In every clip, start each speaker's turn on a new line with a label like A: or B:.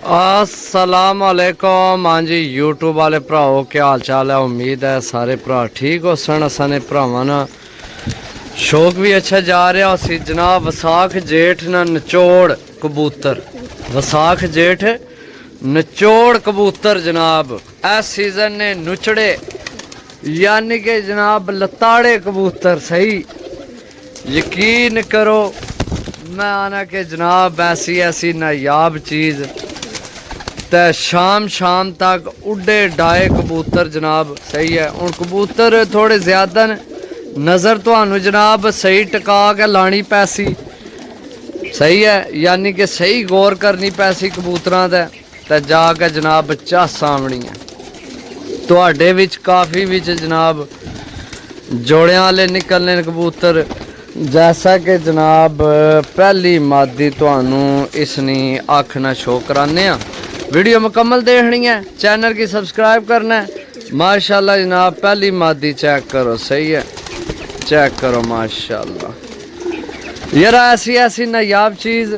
A: अस्सलाम वालेकुम। हाँ जी यूट्यूब वाले भराओ क्या हाल चाल है। उम्मीद है सारे भरा ठीक हो सन। असाने भरावां ना शौक भी अच्छा जा रहा सी जनाब। वसाख जेठ ना नचोड़ कबूतर, वसाख जेठ नचोड़ कबूतर जनाब। इस सीजन ने नुचड़े यानी कि जनाब लताड़े कबूतर। सही यकीन करो मैं आना कि जनाब ऐसी ऐसी नायाब चीज़ ते शाम शाम तक उड्डे डाए कबूतर जनाब। सही है। हूँ कबूतर थोड़े ज़्यादा नज़र तो जनाब सही टिका के लानी पैसी। सही है यानी कि सही गौर करनी पैसी कबूतरां ते जाके जनाब चस आमनी है। तुहाडे विच काफ़ी विच जनाब जोड़ियां वाले निकलने कबूतर। जैसा कि जनाब पहली मादी तुहानू इसनी अख ना शो कराने। वीडियो मुकम्मल देखनी है, चैनल की सब्सक्राइब करना है। माशाल्लाह जनाब पहली मादी चेक करो। सही है चेक करो माशाल्लाह यार। ऐसी ऐसी नायाब चीज़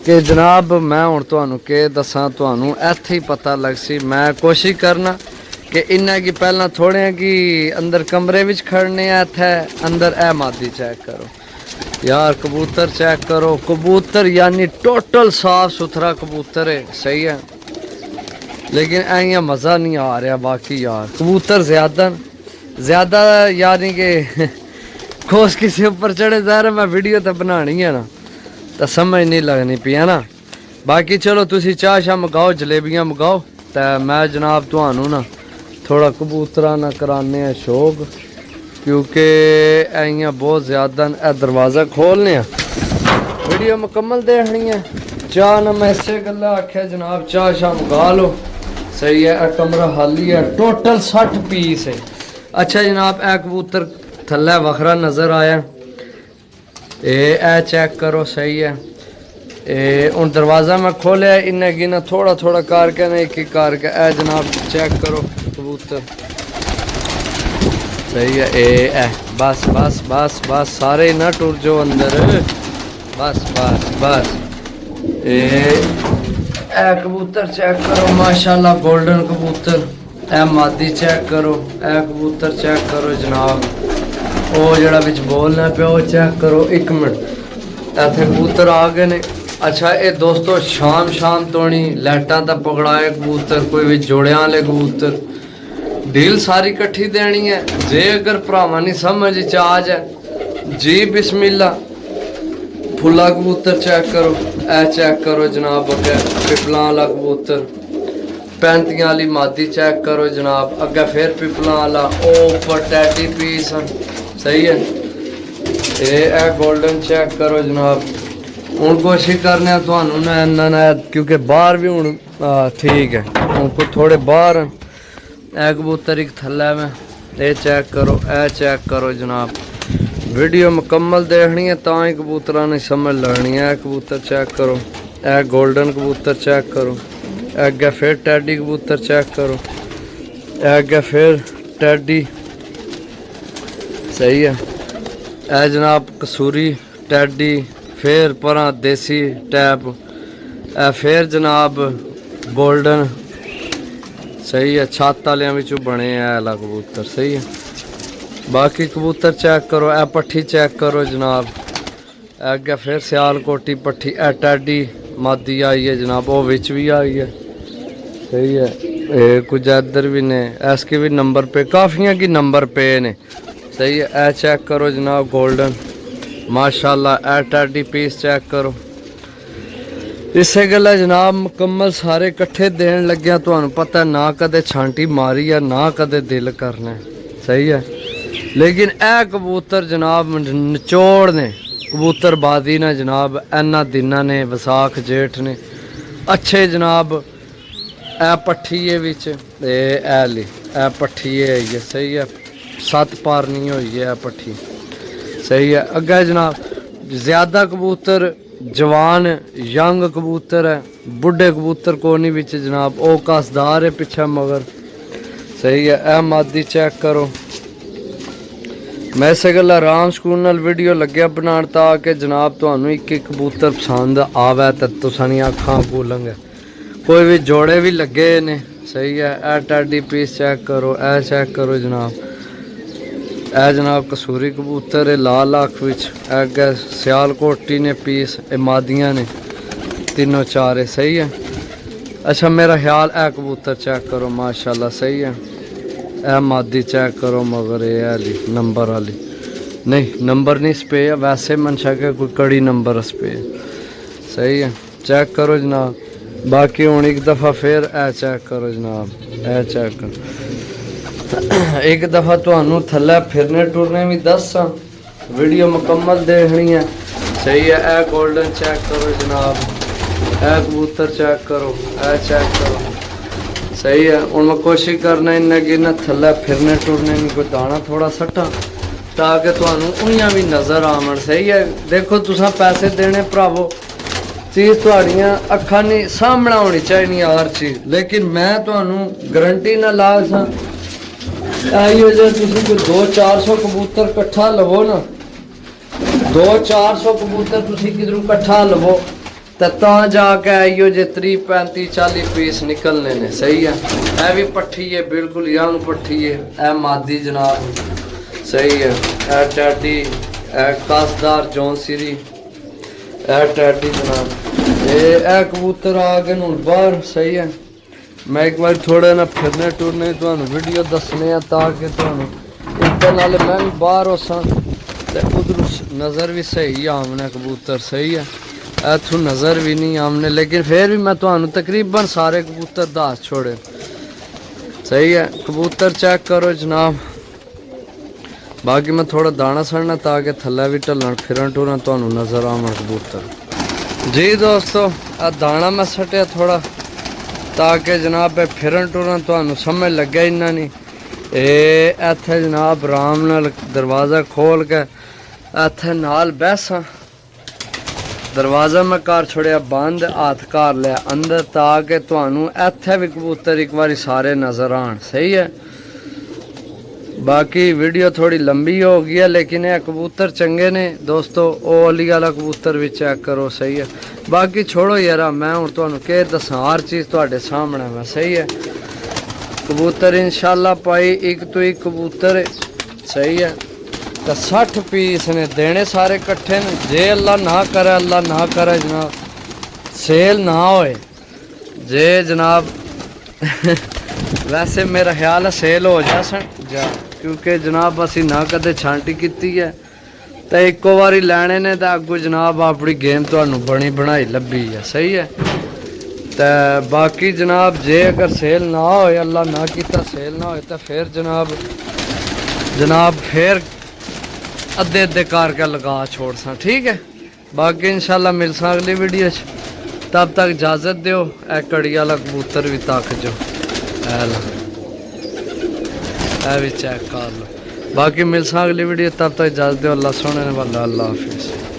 A: कि जनाब मैं हूँ तुहानू के दसा तुहानू इत्थे ही पता लग सी। मैं कोशिश करना कि इन्ना की पहला थोड़े कि अंदर कमरे विच खड़ने इत्थे अंदर ए मादी चेक करो यार। कबूतर चेक करो। कबूतर यानी टोटल साफ सुथरा कबूतर है। सही है लेकिन ऐ मज़ा नहीं आ रहा बाकी यार। कबूतर ज़्यादा यानी कि खोस किसी ऊपर चढ़े जा रहा। मैं वीडियो तो बनानी है ना तो समझ नहीं लगनी पी है ना। बाकी चलो तुसी चाह शाह मंगाओ, जलेबियाँ मंगाओ तो मैं जनाब तुहानू ना थोड़ा कबूतरा ना कराने शौक क्योंकि ऐ बहुत ज़्यादा। दरवाज़ा खोलने वीडियो मुकम्मल देखनी है। चाह ना मैं इसे गल्ला आख्या जनाब चाह शाह मंगा लो। सही है। कमरा खाली है। टोटल 60 पीस है। अच्छा जनाब ए कबूतर थल्ले वखरा नज़र आया ए चेक करो। सही है हूँ दरवाज़ा मैं खोलिया इन्हें गिना थोड़ा थोड़ा करके ना एक एक करके ए जनाब चेक करो कबूतर। सही है ए बस बस बस बस सारे ना टुर जो अंदर। बस बस बस ए कबूतर चेक करो माशाल्लाह गोल्डन कबूतर। ए मादी चेक करो। ए कबूतर चेक करो जनाब। वो जड़ा बिच बोलना पे वो चेक करो। एक मिनट इतने कबूतर आ गए ने। अच्छा ये दोस्तों शाम शाम तो नहीं लाइटा तक पकड़ाए कबूतर। कोई भी जोड़िया वाले कबूतर डील सारी कट्ठी देनी है। जे अगर भरावा नहीं समझ आ जाए जी बिस्मिल्ला। फुला कबूतर चेक करो। ए चेक करो जनाब अगे पिपलां वाला कबूतर। 35 वाली मादी चेक करो जनाब। अगे फिर पिपलां वाला ओ उपर टैडी पीस। सही है ए गोल्डन चेक करो जनाब। हूँ कोशिश करने थानू ना इन्ना क्योंकि बाहर भी हूँ ठीक है हूँ को थोड़े बाहर ए कबूतर एक थल्ले में ए चेक करो। ए चेक करो जनाब। वीडियो मुकम्मल देखनी है ता ही कबूतरा ने समझ लगनी है। कबूतर चेक करो। ए गोल्डन कबूतर चेक करो। अगे फिर टैडी कबूतर चेक करो। अगे फिर टैडी। सही है ए जनाब कसूरी टैडी। फिर परा देसी टैप। फिर जनाब गोल्डन। सही है छत वालियां विचों बने ऐला कबूतर। सही है बाकी कबूतर चेक करो। ए पट्ठी चेक करो जनाब। अगे फिर सियालकोटी पट्ठी। ए टैडी मादी आई है जनाब। वो विच भी आई है। सही है ये कुछ इधर भी ने इसके भी नंबर पे काफ़ियाँ की नंबर पे ने। सही है ए चेक करो जनाब गोल्डन माशाल्लाह। ए टैडी पीस चेक करो। इसे गल्ला जनाब मुकम्मल सारे इकट्ठे देन लग्या तुहानू पता ना कदे छांटी मारी है ना कदे दिल करना है। सही है लेकिन ए कबूतर जनाब निचोड़ ने कबूतर बाजी ने जनाब इन्ना दिना ने वसाख जेठ ने अच्छे जनाब। ए पट्ठीए विच ली ए पट्ठीए आई है। सही है 7 पारनी हुई है पट्ठी। सही है अगे जनाब ज़्यादा कबूतर जवान यंग कबूतर है। बुढ़े कबूतर कोनी विच जनाब ओ कसदार है पिछा मगर। सही है ए मादी चेक करो। मैं इस गल आराम सुकून नाल वीडियो लग्या बनाने ताकि जनाब तुहानू एक एक कबूतर पसंद आवे तो तुसां दी अखां खोलणगे। कोई भी जोड़े भी लगे ने सही है। ए टैडी पीस चेक करो, ए चेक करो जनाब, ए जनाब कसूरी कबूतर है लाल अख विच, अगे सियालकोटी ने पीस, ए मादियां ने तीनों चार सही है। अच्छा मेरा ख्याल ए कबूतर चेक करो माशाल्लाह सही है। ए मादी चेक करो मगर ये वाली नंबर वाली नहीं, नंबर नहीं स्पे है, वैसे मनशा के कोई कड़ी नंबर स्पे है सही है। चेक करो जनाब। बाकी हूँ एक दफ़ा फिर ए चेक करो जनाब, ए चेक करो। एक दफ़ा तो थल्ले फिरने टुरने भी दसा, वीडियो मुकम्मल देखनी है सही है। ए गोल्डन चेक करो जनाब, ए कबूतर चेक करो, ए चेक करो सही है। हूँ मैं कोशिश करना इन्हें कि ना थल्ले फिरने टुरने में कोई दाना थोड़ा सट्टा, ताकि तुहानू उइयां भी नज़र आवन सही है। देखो तुसां पैसे देने भरावो, चीज़ तुहाड़ियां अखां नहीं सामने होनी चाहिए हर चीज़, लेकिन मैं तुहानू गारंटी ना ला सा आइयो जे तुसीं कोई 200-400 कबूतर कट्ठा लवो ना, 200-400 कबूतर तुसीं किधरों कट्ठा लवो तो जाके आइयो जे 30-35-40 पीस निकलने ने सही है। ए भी पट्ठी है, बिल्कुल यंग पट्ठी है। ए मादी जनाब सही है। ए टैडी, ए कसदार जौनसिरी, ए टैडी जनाब, ए कबूतर आ गए हूँ बाहर सही है। मैं एक बार थोड़ा ना फिरने टुरने तो वीडियो दसने ताकि तो नाले मैं भी बाहर हो सा उधर नज़र भी सही आमने कबूतर सही है। इथों नज़र भी नहीं आमने, लेकिन फिर भी मैं तो तकरीबन सारे कबूतर दस छोड़े सही है। कबूतर चेक करो जनाब। बाकी मैं थोड़ा दाना सड़ना ताकि थल्ले भी ढलन फिरन टुरन तो नज़र आवन कबूतर। जी दोस्तों आ दाना मैं सटिया थोड़ा ताकि जनाब फिरन टुरन तो समझ लगे इन्ना नहीं। इत्थे जनाब आराम नाल दरवाज़ा खोल के इत्थे नाल बैसा, दरवाज़ा मैं घर छोड़िया बंद, हाथ घर लिया अंदर ताकि तुहानू इत्थे भी कबूतर एक बारी सारे नज़र आन सही है। बाकी वीडियो थोड़ी लंबी हो गई है, लेकिन ये कबूतर चंगे ने दोस्तों। ओ अली वाला कबूतर भी चेक करो सही है। बाकी छोड़ो यार, मैं हूँ तुहानू के दसा हर चीज़ तुहाडे सामने मैं सही है। कबूतर इंशाल्लाह पाई एक तो एक कबूतर है सही है। तो 60 पीस ने देने सारे कट्ठे ने, जे अल्लाह ना करे, अल्लाह ना करे जनाब सेल ना होए जे जनाब वैसे मेरा ख्याल है सेल हो जा क्योंकि जनाब असी ना कदे छांटी की है तो एको बारी लैने ने तो अगू जनाब अपनी गेम तो बनी बनाई लभी है सही है। तो बाकी जनाब जे अगर सेल ना होए, अल्लाह ना किता सेल ना होए, तो फिर जनाब फिर अद्धे अद्धे करके लगा छोड़ सा ठीक है। बाकी इंशाल्लाह मिल सा अगली वीडियो तब तक इजाज़त दो। ए कड़ी वाला कबूतर भी तक जो भी चेक कर लो। बाकी मिल सा अगली वीडियो तब तक इजाज़त दो। अल्लाह सोने वाला, अल्लाह हाफिज़।